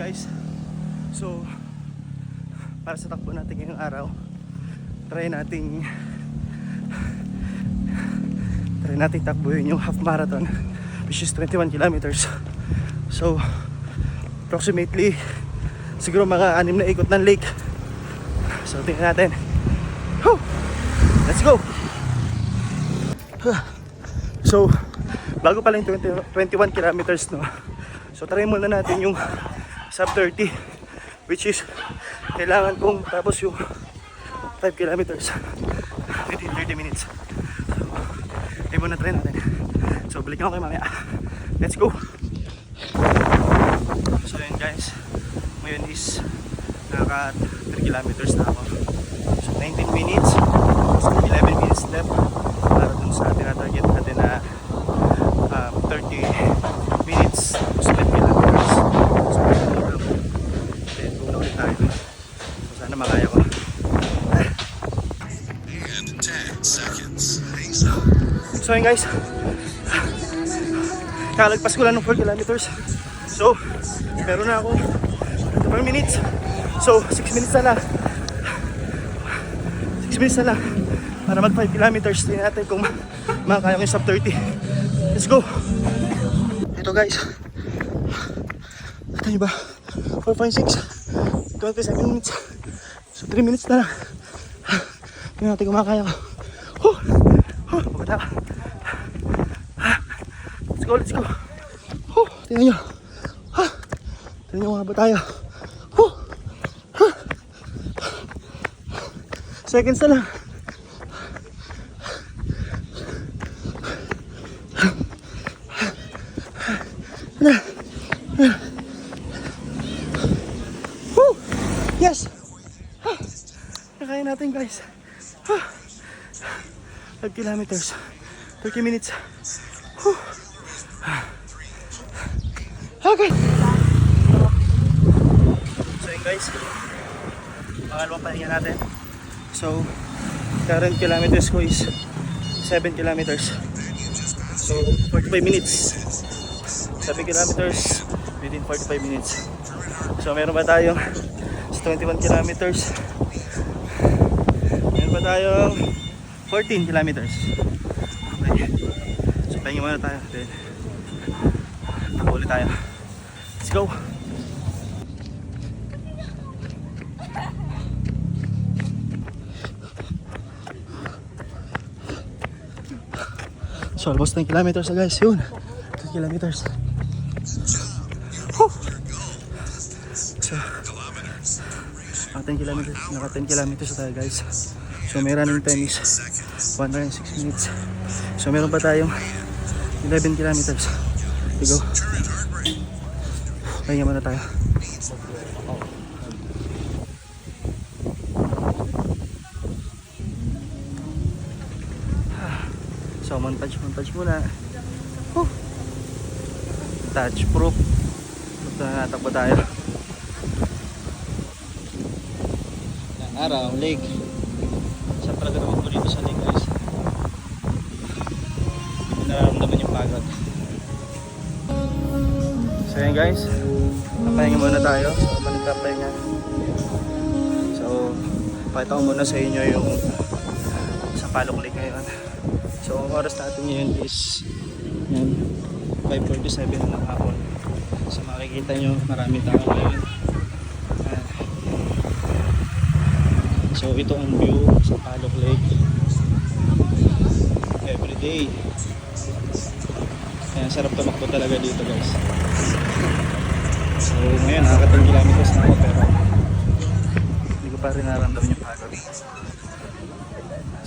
guys, so para sa takbo natin ngayong araw, try nating takbuhin yung half marathon, which is 21 kilometers. So approximately siguro mga 6 na ikot ng lake. So tingnan natin. Whew! Let's go! So bago pala yung 21 kilometers, no? So try muna natin yung sub 30, which is kailangan kong tapos yung 5 kilometers within 30 minutes. So ay muna try natin. So balikan ko kayo mamaya. Let's go! So yun guys, ngayon is naka 3 kilometers na ako. So 19 minutes, so 11 minutes left para dun sa tinatarget natin na 30 minutes, so 10 kilometers. So then go na ulit tayo. So sana makaya ko. And 10 seconds. So yun guys, kalagpas ko lang ng 4 kilometers. So meron na ako 4 minutes. So 6 minutes na lang. 6 minutes na lang para mag 5 kilometers. Tingnan natin kung makakaya ko yung sub 30. Let's go! Ito guys, ito ba? 4.6, 27 minutes. So 3 minutes na lang. Tingnan natin kung makakaya ko. Maganda ka. Let's go, let's go. Tingnan nyo. Tingnan nyo mga ba tayo. Seconds na lang. Yes! Nakaya natin guys. 5 kilometers, 30 minutes. Okay. So yun guys, pangalawang pahinga natin. So current kilometers ko is 7 kilometers. So 45 minutes. 7 kilometers within 45 minutes. So meron ba tayong 21 kilometers? Meron ba tayong 14 kilometers? Okay. So pahinga muna tayo. Then takbo ulit tayo. Let's go! So almost 10 kilometers na guys. Yun, 2 kilometers. So naka 10 kilometers na tayo guys. So may running time is 106 minutes. So meron pa tayong 11 kilometers to go. Pahinga muna tayo. So montage muna. Touch proof. Ito na natakbo tayo. Araw, lake. Saan pala gawin ko dito sa lake guys? Hindi ko nararamdaman yung pagod. So yan guys, papahinga muna tayo. So panintapahinga. So pakita ko muna sa inyo yung sa Palok Lake ngayon. So ang oras natin ngayon is yan, 5:47 ng hapon. So makikita nyo marami tao ngayon. So ito ang view sa Palok Lake everyday. Kaya sarap tumakbo talaga dito guys. So ngayon nakaka 10 kilometers na ako pero hindi ko pa rin nararamdaman yung pagod.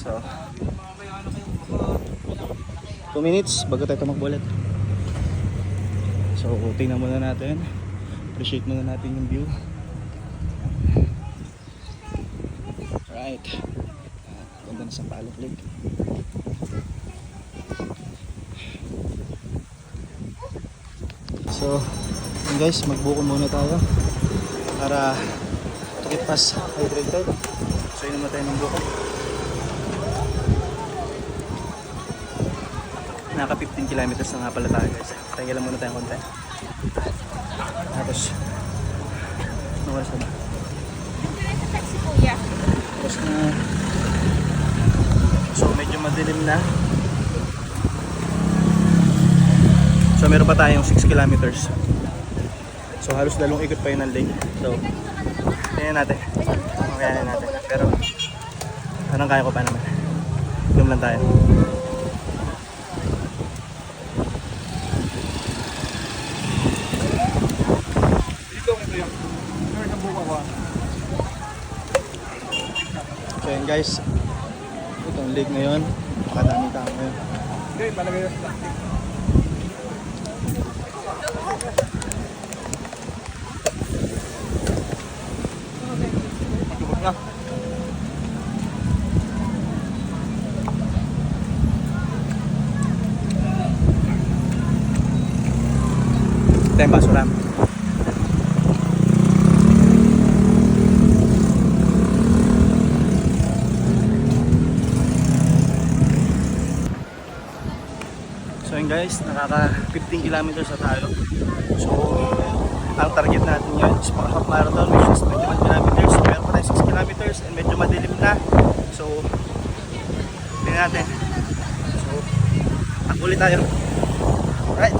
So 2 minutes bago tayo tumakbo ulit. So tingnan muna natin, appreciate muna natin yung view. Right, ganda na sa Palok Lake. So yun guys, magbuko muna tayo para to get past hydrated. So yun naman tayo ng buko. Naka 15 kilometers na nga pala tayo guys. Tingnan lang muna tayong konti. Tapos Saan na? Sa taxi kuya. Tapos na. So medyo madilim na. So meron pa tayong 6 kilometers. So halos dalawang ikot pa yun ng lake. So tingnan natin. Mamayanin natin. Pero anong kaya ko pa naman. Inom lang tayo. So yun guys, itong lake ngayon, makadami tao ngayon. Okay, palagay yung plastic. Matubog na. Ito yung basuram. So yun guys, nakaka 15 kilometers na tayo. So ang target natin yun is mga half marathon which is 21 kilometers. Meron pa tayo 6 kilometers and medyo madilim na. So tingnan natin. So takbo ulit tayo. Alright.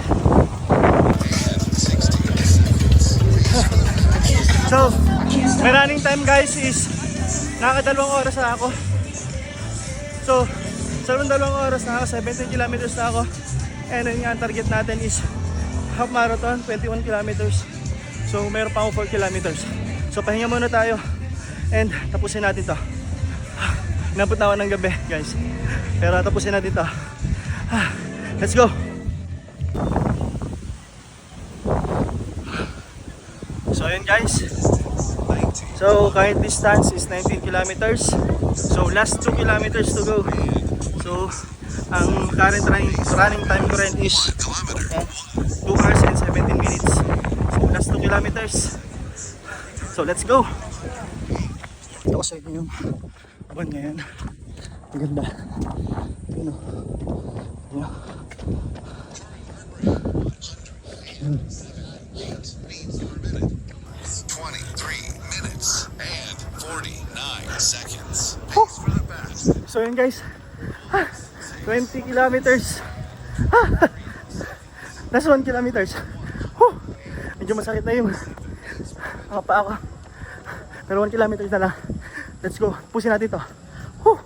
So my running time guys is nakaka 2 oras na ako. So sa 2 oras na ako, 17 kilometers na ako. And yun nga ang target natin is half marathon, 21 kilometers. So mayroon pa ako 4 kilometers. So pahinga muna tayo and tapusin natin to. Inabot na ako ng gabi guys. Pero tapusin natin to. Let's go! So yun guys. So current distance is 19 kilometers. So last 2 kilometers to go. So ang current running time ko rin is 2 hours and 17 minutes. So last 2 kilometers. So let's go! Ito ko sa inyo yung buwan ngayon. Ang ganda. Yun o. Yun. Yun. 23 minutes and 49 seconds. Pace for the best. So yun guys. 20 kilometers. Last 1 kilometers. Medyo masakit na yung mga paa ko. Pero 1 kilometers na lang. Let's go. Pusin natin to. Whew.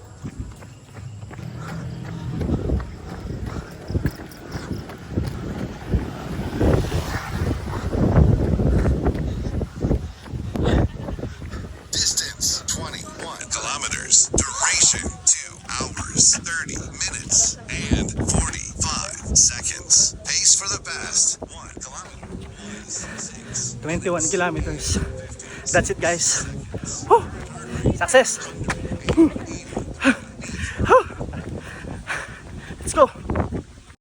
Distance 21 kilometers. Duration 2 hours 30 minutes and 45 seconds. Pace for the best. 1 kilometer. 21 kilometers. That's it guys. Whew. Success. Let's go.